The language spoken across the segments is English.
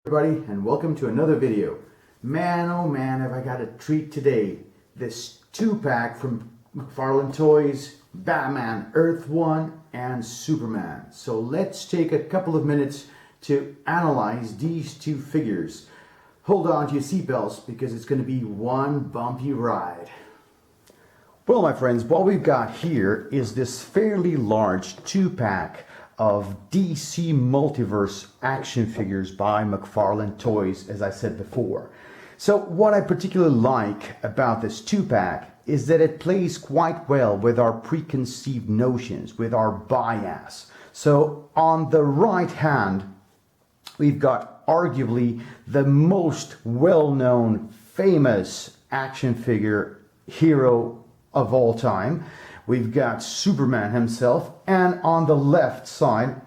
Everybody, and welcome to another video. Man, oh man, have I got a treat today. This 2-pack from McFarlane Toys, Batman Earth 1 and Superman. So let's take a couple of minutes to analyze these two figures. Hold on to your seatbelts because it's going to be one bumpy ride. Well, my friends, what we've got here is this fairly large 2-pack of DC Multiverse action figures by McFarlane Toys, as I said before. So what I particularly like about this 2-pack is that it plays quite well with our preconceived notions, with our bias. So on the right hand, we've got arguably the most well-known, famous action figure hero of all time. We've got Superman himself, and on the left side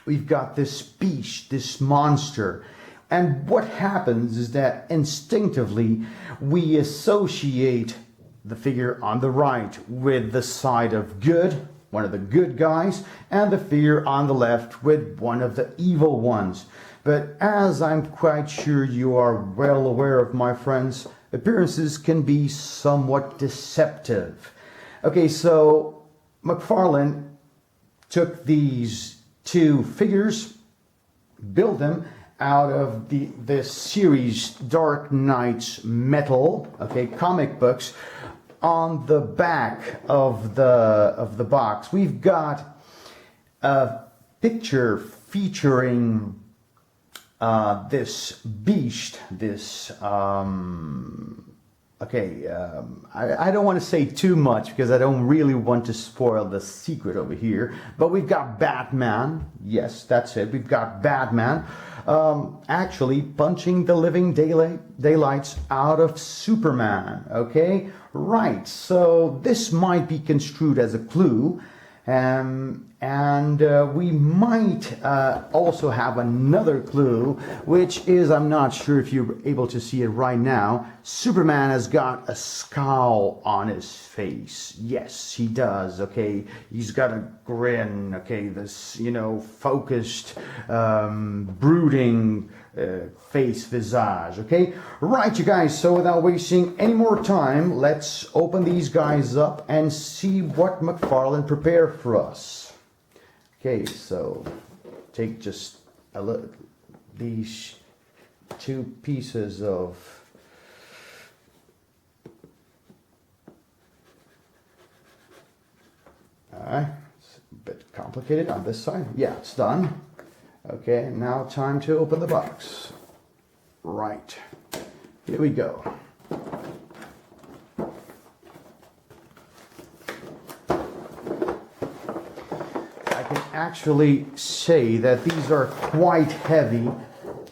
we've got this beast, this monster. And what happens is that instinctively we associate the figure on the right with the side of good, one of the good guys, and the figure on the left with one of the evil ones. But as I'm quite sure you are well aware of, my friends, appearances can be somewhat deceptive. Okay, so McFarlane took these two figures, built them out of this series Dark Knight's Metal, okay, comic books. On the back of the box, we've got a picture featuring this beast, this I don't want to say too much because I don't really want to spoil the secret over here, but we've got Batman. Yes, that's it. We've got Batman actually punching the living daylights out of Superman. Okay, right. So this might be construed as a clue. And we might also have another clue, which is, I'm not sure if you're able to see it right now, Superman has got a scowl on his face. Yes, he does, okay? He's got a grin, okay? This, focused, brooding face, visage, okay? Right, you guys, so without wasting any more time, let's open these guys up and see what McFarlane prepared for us. Okay, so take just a look, these two pieces of it's a bit complicated on this side. Yeah, it's done. Okay, now time to open the box. Right, here we go. Actually say that these are quite heavy.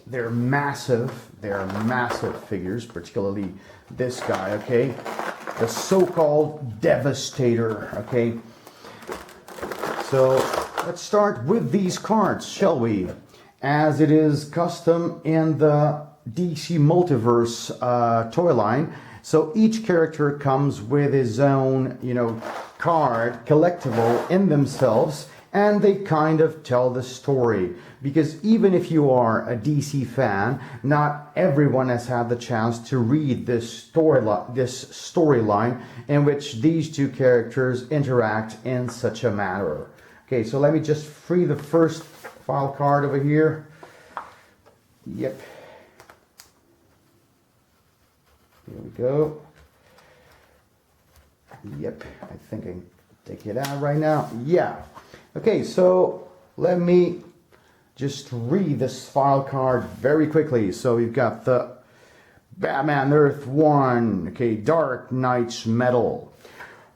They're massive figures, particularly this guy, okay? The so-called Devastator, okay? So let's start with these cards, shall we? As it is custom in the DC Multiverse toy line, so each character comes with his own, card, collectible in themselves. And they kind of tell the story, because even if you are a DC fan, not everyone has had the chance to read this storyline in which these two characters interact in such a manner. Okay, so let me just free the first file card over here. Yep. Here we go. Yep, I think I can take it out right now. Yeah. Okay, so let me just read this file card very quickly. So we've got the Batman Earth 1, okay, Dark Knight's Metal.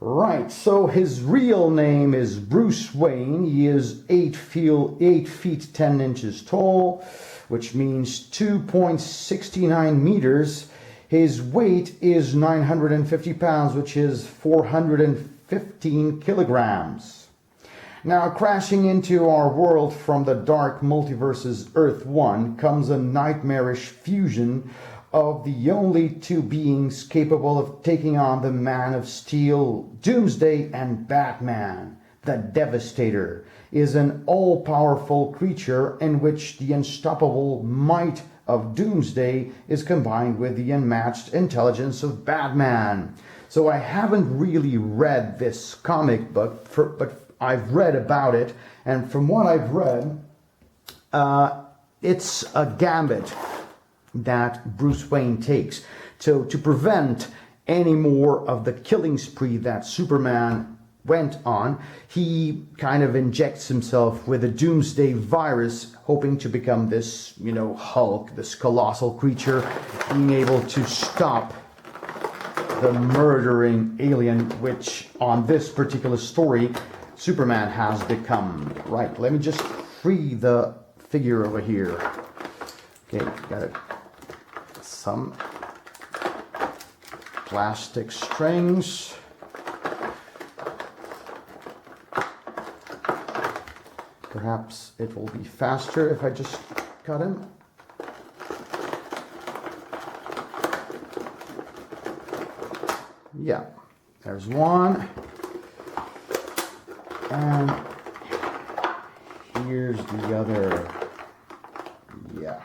Right, so his real name is Bruce Wayne. He is 8 feet 10 inches tall, which means 2.69 meters. His weight is 950 pounds, which is 415 kilograms. Now, crashing into our world from the dark multiverse's Earth 1 comes a nightmarish fusion of the only two beings capable of taking on the Man of Steel, Doomsday, and Batman. The Devastator is an all-powerful creature in which the unstoppable might of Doomsday is combined with the unmatched intelligence of Batman. So I haven't really read this comic book, but I've read about it, and from what I've read, it's a gambit that Bruce Wayne takes to prevent any more of the killing spree that Superman went on. He kind of injects himself with a Doomsday virus, hoping to become this, Hulk, this colossal creature, being able to stop the murdering alien, which on this particular story, Superman has become. Right, let me just free the figure over here. Okay, got it. Some plastic strings. Perhaps it will be faster if I just cut him. Yeah, there's one. And here's the other. Yeah.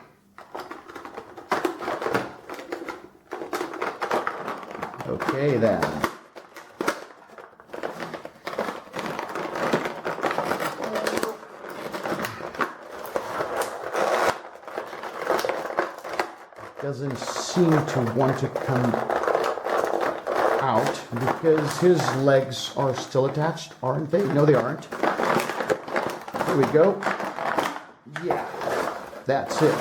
Okay then. Doesn't seem to want to come out because his legs are still attached, aren't they? No, they aren't. Here we go. Yeah, that's it.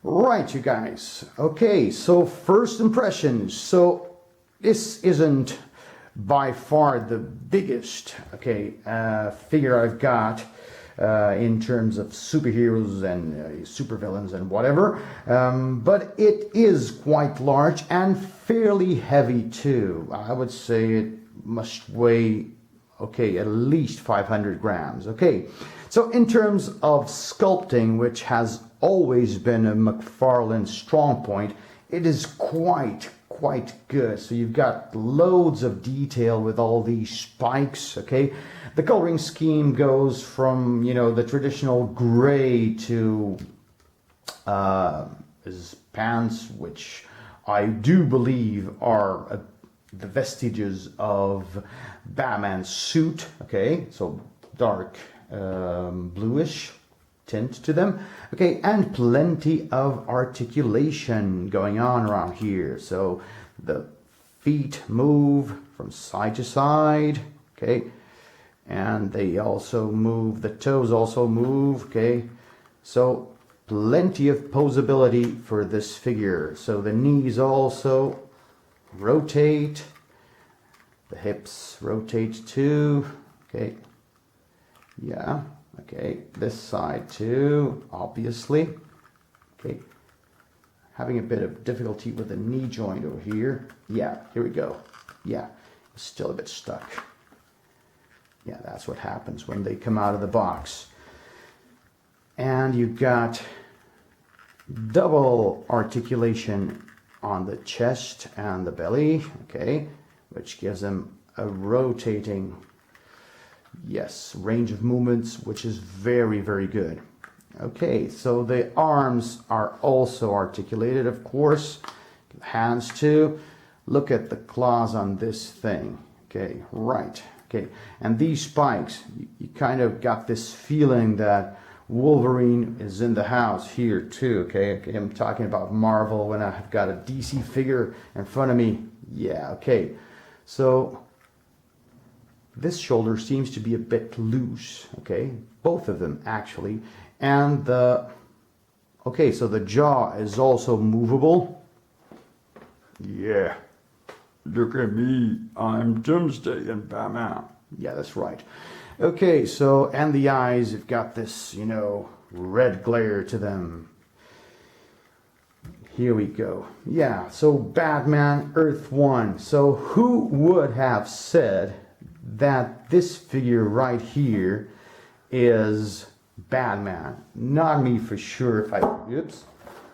Right, you guys. Okay, so first impressions. So this isn't by far the biggest, figure I've got in terms of superheroes and supervillains and whatever, but it is quite large and fairly heavy too. I would say it must weigh, at least 500 grams. Okay, so in terms of sculpting, which has always been a McFarlane strong point, it is quite good. So you've got loads of detail with all these spikes. Okay, the coloring scheme goes from the traditional gray to his pants, which I do believe are the vestiges of Batman's suit. Okay, so dark bluish tint to them. Okay, and plenty of articulation going on around here. So the feet move from side to side. Okay, and they also move, the toes also move. Okay, so plenty of posability for this figure. So the knees also rotate, the hips rotate too. Okay, yeah. Okay, this side too, obviously. Okay, having a bit of difficulty with the knee joint over here. Yeah, here we go. Yeah, still a bit stuck. Yeah, that's what happens when they come out of the box. And you've got double articulation on the chest and the belly, okay, which gives them a rotating, range of movements, which is very, very good. Okay, so the arms are also articulated, of course. Hands too. Look at the claws on this thing. Okay, right. Okay, and these spikes, you kind of got this feeling that Wolverine is in the house here too. Okay, I'm talking about Marvel when I've got a DC figure in front of me. Yeah, okay. So this shoulder seems to be a bit loose, okay? Both of them, actually. And so the jaw is also movable. Yeah, look at me, I'm Doomsday and Batman. Yeah, that's right. Okay, so, and the eyes have got this, red glare to them. Here we go. Yeah, so Batman, Earth 1. So who would have said that this figure right here is Batman? Not me for sure.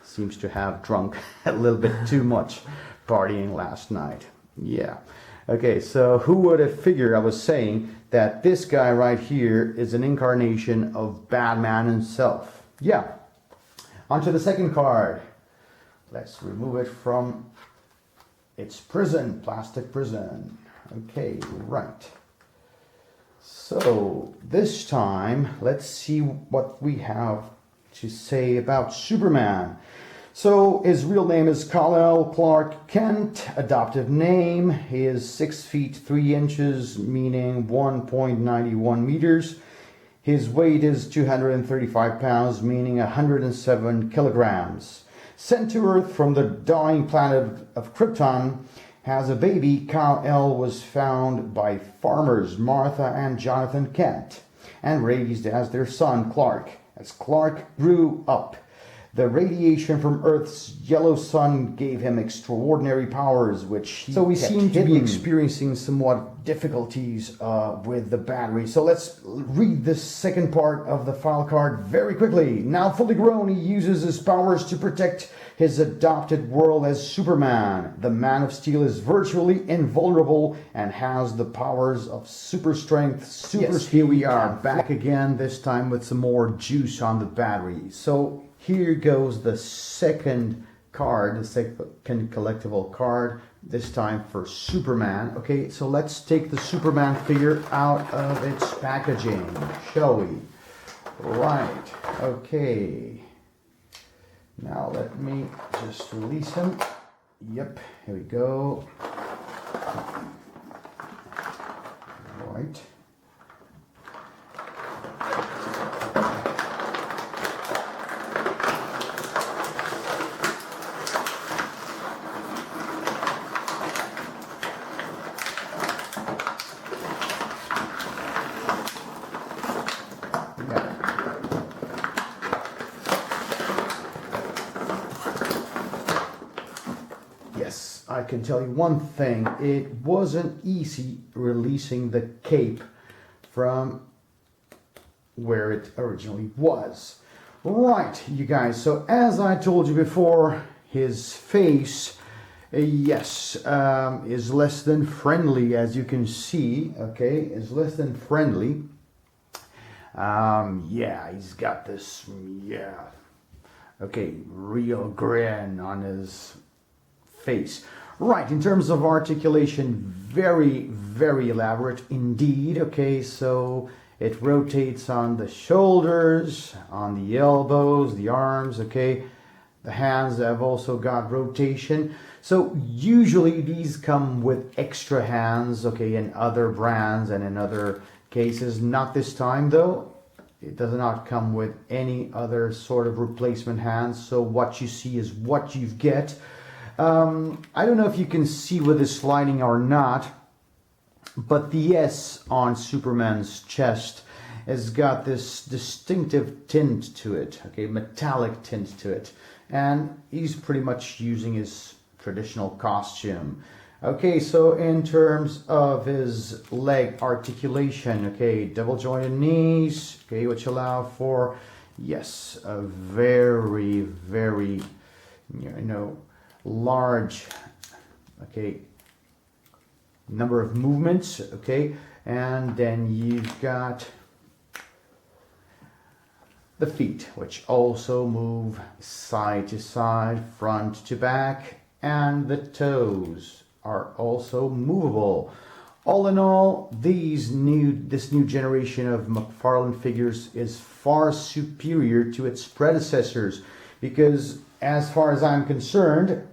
Seems to have drunk a little bit too much partying last night. Yeah. Okay, so who would have figured, I was saying, that this guy right here is an incarnation of Batman himself. Yeah. On to the second card. Let's remove it from its prison, plastic prison. Okay, right. So this time, let's see what we have to say about Superman. So his real name is Kal-El Clark Kent, adoptive name. He is 6 feet 3 inches, meaning 1.91 meters. His weight is 235 pounds, meaning 107 kilograms. Sent to Earth from the dying planet of Krypton, has a baby. Kal-El was found by farmers Martha and Jonathan Kent and raised as their son Clark. As Clark grew up, the radiation from Earth's yellow sun gave him extraordinary powers, which we seem to be experiencing somewhat difficulties with the battery. So let's read the second part of the file card very quickly. Now fully grown, he uses his powers to protect his adopted world as Superman. The Man of Steel is virtually invulnerable and has the powers of super strength, super speed. Here we are back again, this time with some more juice on the battery. So here goes the second card, the second collectible card, this time for Superman. Okay, so let's take the Superman figure out of its packaging, shall we? Right, okay. Now let me just release him. Yep, here we go. Right. Yes, I can tell you one thing. It wasn't easy releasing the cape from where it originally was. Right, you guys. So as I told you before, his face, yes, is less than friendly, as you can see. Okay, is less than friendly. Yeah, he's got this, okay, real grin on his face. Right, in terms of articulation, very, very elaborate indeed. Okay, so it rotates on the shoulders, on the elbows, the arms, okay. The hands have also got rotation. So usually these come with extra hands, okay, in other brands and in other cases. Not this time though. It does not come with any other sort of replacement hands. So what you see is what you get. I don't know if you can see with this lighting or not, but the S on Superman's chest has got this distinctive tint to it, okay, metallic tint to it, and he's pretty much using his traditional costume. Okay, so in terms of his leg articulation, okay, double jointed knees, okay, which allow for, yes, a very, very, large, okay, number of movements, okay, and then you've got the feet, which also move side to side, front to back, and the toes are also movable. All in all, this new generation of McFarlane figures is far superior to its predecessors, because as far as I'm concerned,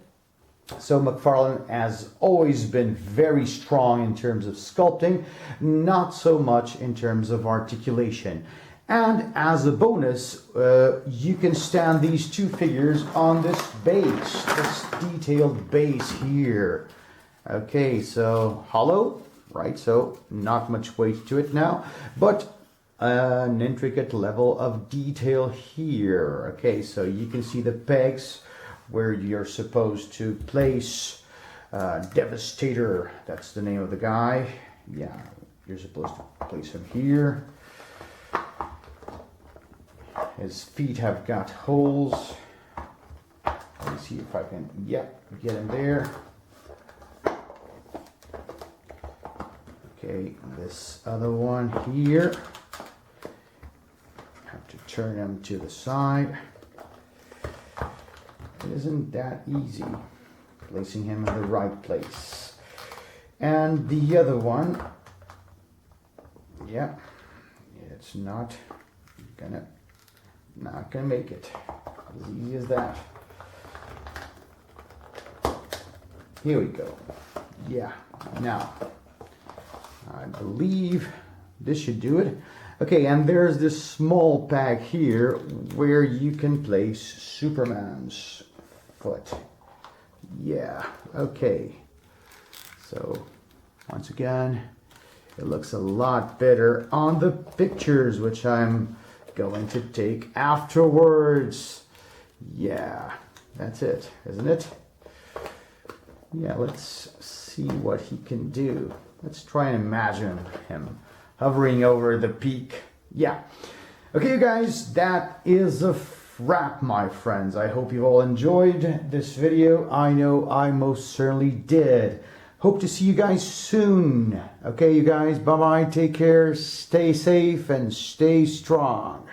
so McFarlane has always been very strong in terms of sculpting, not so much in terms of articulation. And as a bonus, you can stand these two figures on this base, this detailed base here. Okay, so hollow, right? So not much weight to it now, but an intricate level of detail here. Okay, so you can see the pegs where you're supposed to place Devastator. That's the name of the guy. Yeah, you're supposed to place him here. His feet have got holes. Let me see if I can, get him there. Okay, this other one here. Have to turn him to the side. It isn't that easy placing him in the right place. And the other one, yeah, it's not gonna make it. As easy as that. Here we go. Yeah, now I believe this should do it. Okay, and there's this small pack here where you can place Superman's foot. Yeah, okay. So once again, it looks a lot better on the pictures, which I'm going to take afterwards. Yeah, that's it, isn't it? Yeah, let's see what he can do. Let's try and imagine him hovering over the peak. Yeah. Okay, you guys, that is a wrap, my friends. I hope you all enjoyed this video. I know I most certainly did. Hope to see you guys soon. Okay, you guys, bye-bye. Take care, stay safe, and stay strong.